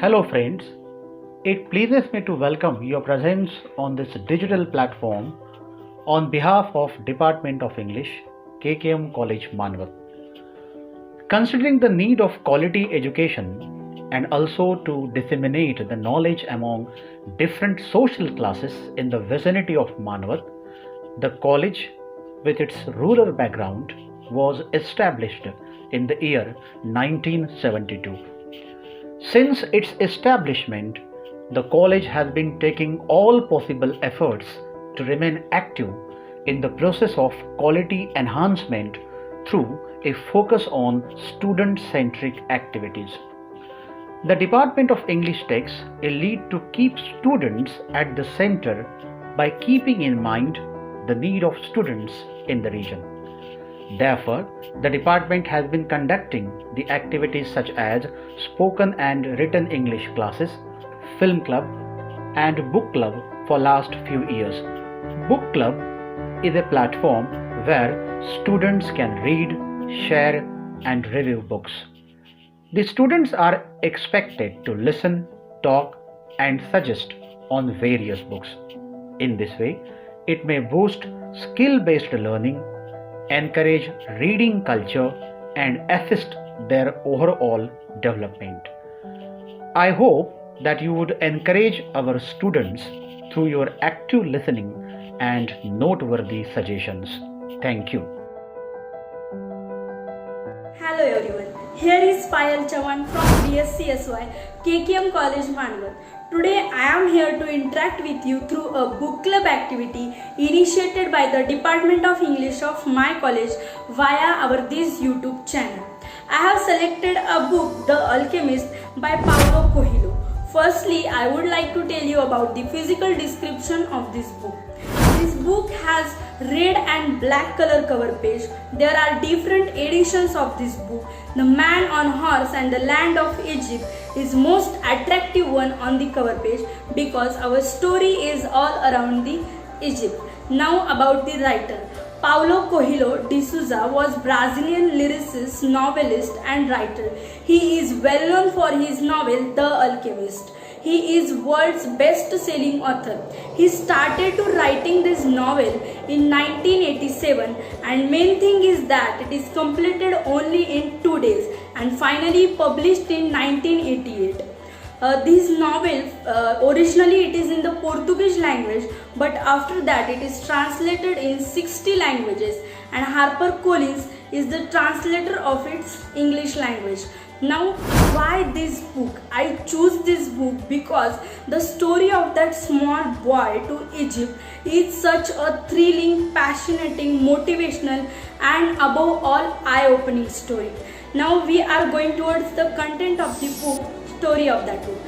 Hello, friends. It pleases me to welcome your presence on this digital platform on behalf of Department of English, KKM College, Manvat. Considering the need of quality education and also to disseminate the knowledge among different social classes in the vicinity of Manvat, the college, with its rural background, was established in the year 1972. Since its establishment, the college has been taking all possible efforts to remain active in the process of quality enhancement through a focus on student-centric activities. The Department of English takes a lead to keep students at the center by keeping in mind the need of students in the region. Therefore, the department has been conducting the activities such as spoken and written English classes, film club, and book club for last few years. Book club is a platform where students can read, share, and review books. The students are expected to listen, talk, and suggest on various books. In this way, it may boost skill-based learning, encourage reading culture, and assist their overall development. I hope that you would encourage our students through your active listening and noteworthy suggestions. Thank you. Hello everyone, here is Payal Chavan from BSCSY, KKM College, Manvat. Today I am here to interact with you through a book club activity initiated by the Department of English of my college via our this YouTube channel. I have selected a book, The Alchemist by Paulo Coelho. Firstly, I would like to tell you about the physical description of this book. This book has red and black color cover page. There are different editions of this book. The Man on Horse and the Land of Egypt is most attractive one on the cover page because our story is all around the Egypt. Now about the writer. Paulo Coelho de Souza was Brazilian lyricist, novelist and writer. He is well known for his novel The Alchemist. He is world's best-selling author. He started to writing this novel in 1987 and main thing is that it is completed only in 2 days and finally published in 1988. This novel originally it is in the Portuguese language, but after that it is translated in 60 languages and HarperCollins is the translator of its English language. Now, why this book? I choose this book because the story of that small boy to Egypt is such a thrilling, passionate, motivational and above all eye-opening story. Now we are going towards the content of the book, story of that book.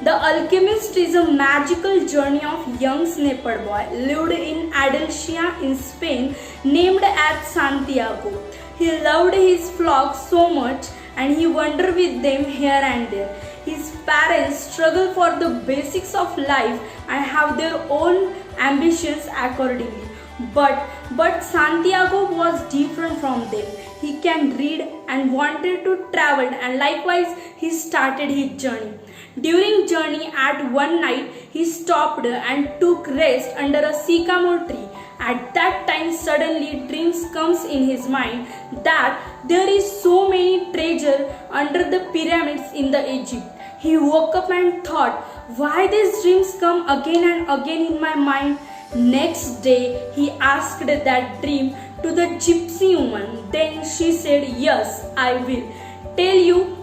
The Alchemist is a magical journey of young shepherd boy lived in Andalusia in Spain named as Santiago. He loved his flock so much and he wandered with them here and there. His parents struggle for the basics of life and have their own ambitions accordingly. But Santiago was different from them. He can read and wanted to travel and likewise he started his journey. During journey at one night he stopped and took rest under a sycamore tree. At that time suddenly dreams comes in his mind that there is so many treasure under the pyramids in the Egypt. He woke up and thought, why these dreams come again and again in my mind? Next day he asked that dream to the gypsy woman. Then she said, yes, I will tell you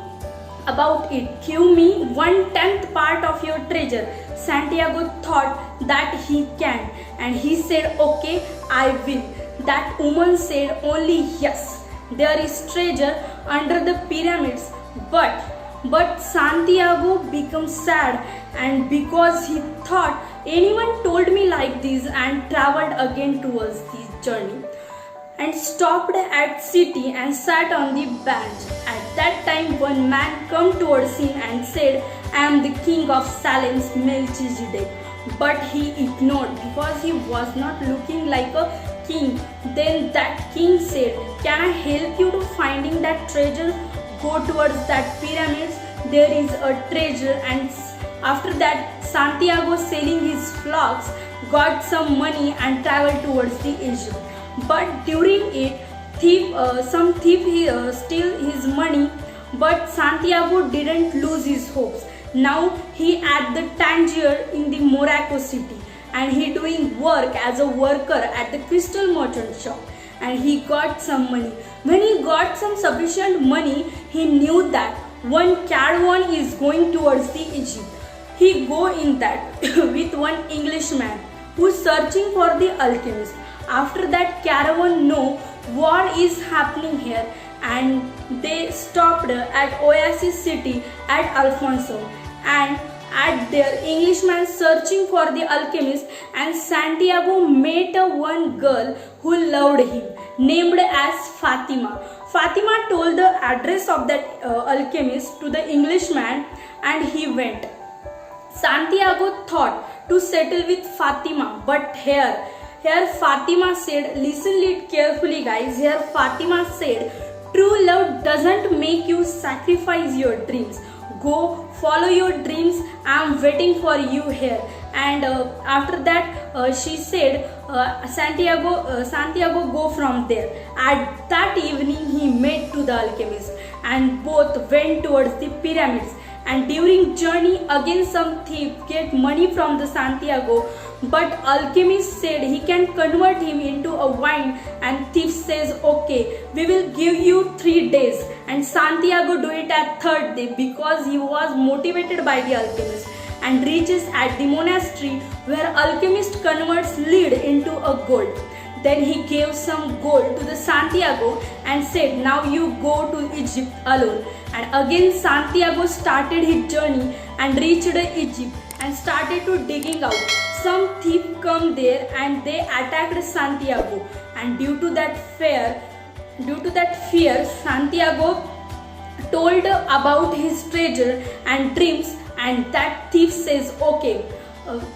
about it. Give me 1/10 part of your treasure. Santiago thought that he can and he said, okay, I will. That woman said only yes. There is treasure under the pyramids. But Santiago became sad and because he thought anyone told me like this and traveled again towards this journey and stopped at city and sat on the bench. At that time one man came towards him and said, I am the king of Salem's Melchizedek. But he ignored because he was not looking like a king. Then that king said, can I help you to finding that treasure? Go towards that pyramids. there is a treasure, and after that Santiago, selling his flocks, got some money and traveled towards the Egypt. But during it, some thief steal his money, but Santiago didn't lose his hopes. Now he at the Tangier in the Morocco city, and he doing work as a worker at the crystal merchant shop, and he got some money. When he got some sufficient money, he knew that one caravan is going towards the Egypt. He go in that with one Englishman who is searching for the alchemist. After that caravan know what is happening here, and they stopped at Oasis city at Alfonso, and at there Englishman searching for the alchemist, and Santiago met a one girl who loved him, named as Fatima. Fatima told the address of that alchemist to the Englishman, and he went. Santiago thought to settle with Fatima, but here Fatima said, listen it carefully guys, here Fatima said, true love doesn't make you sacrifice your dreams. Go follow your dreams, I am waiting for you here. And after that she said, Santiago go from there. At that evening he met to the alchemist, and both went towards the pyramids. And during journey again some thief get money from the Santiago, but alchemist said he can convert him into a wine, and thief says okay, we will give you 3 days, and Santiago do it at 3rd day because he was motivated by the alchemist, and reaches at the monastery where alchemist converts lead into a gold. Then he gave some gold to the Santiago and said, now you go to Egypt alone. And again Santiago started his journey and reached Egypt and started to digging out. Some thief come there and they attacked Santiago, and due to that fear Santiago told about his treasure and dreams, and that thief says okay.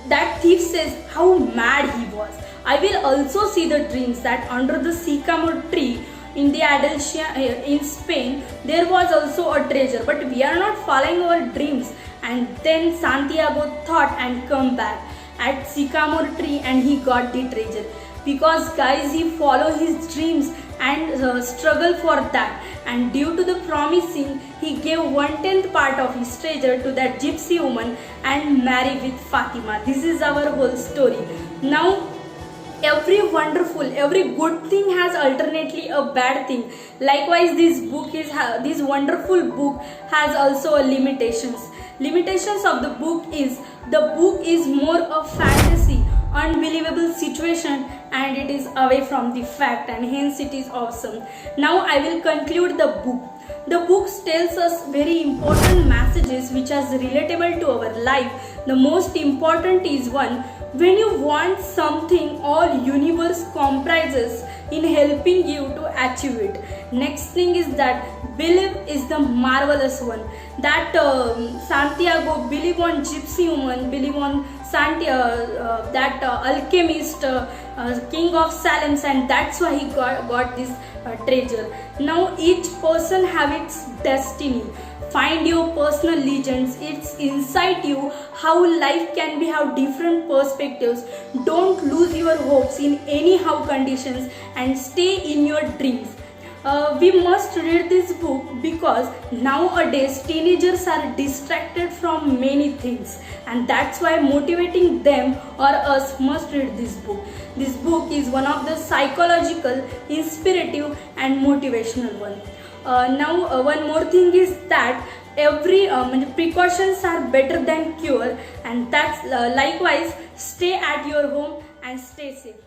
That thief says how mad he was. I will also see the dreams that under the sycamore tree in the Andalusia in Spain there was also a treasure, but we are not following our dreams. And then Santiago thought and come back at sycamore tree, and he got the treasure, because guys he follow his dreams and struggle for that, and due to the promising he gave 1/10 part of his treasure to that gypsy woman and marry with Fatima. This is our whole story. Now every good thing has alternately a bad thing. Likewise this wonderful book has also a limitations of the book is more a fantasy, unbelievable situation, and it is away from the fact, and hence it is awesome. Now I will conclude the book. The book tells us very important messages which are relatable to our life. The most important is one, when you want something, all universe comprises in helping you to achieve it. Next thing is that belief is the marvelous one. That Santiago believe on gypsy woman, believe on that alchemist, king of Salem, and that's why he got this treasure. Now each person have its destiny. Find your personal legends. It's inside you how life can be, have different perspectives. Don't lose your hopes in anyhow conditions and stay in your dreams. We must read this book because nowadays teenagers are distracted from many things, and that's why motivating them or us must read this book. This book is one of the psychological, inspirative and motivational one. Now one more thing is that every precautions are better than cure, and that's likewise stay at your home and stay safe.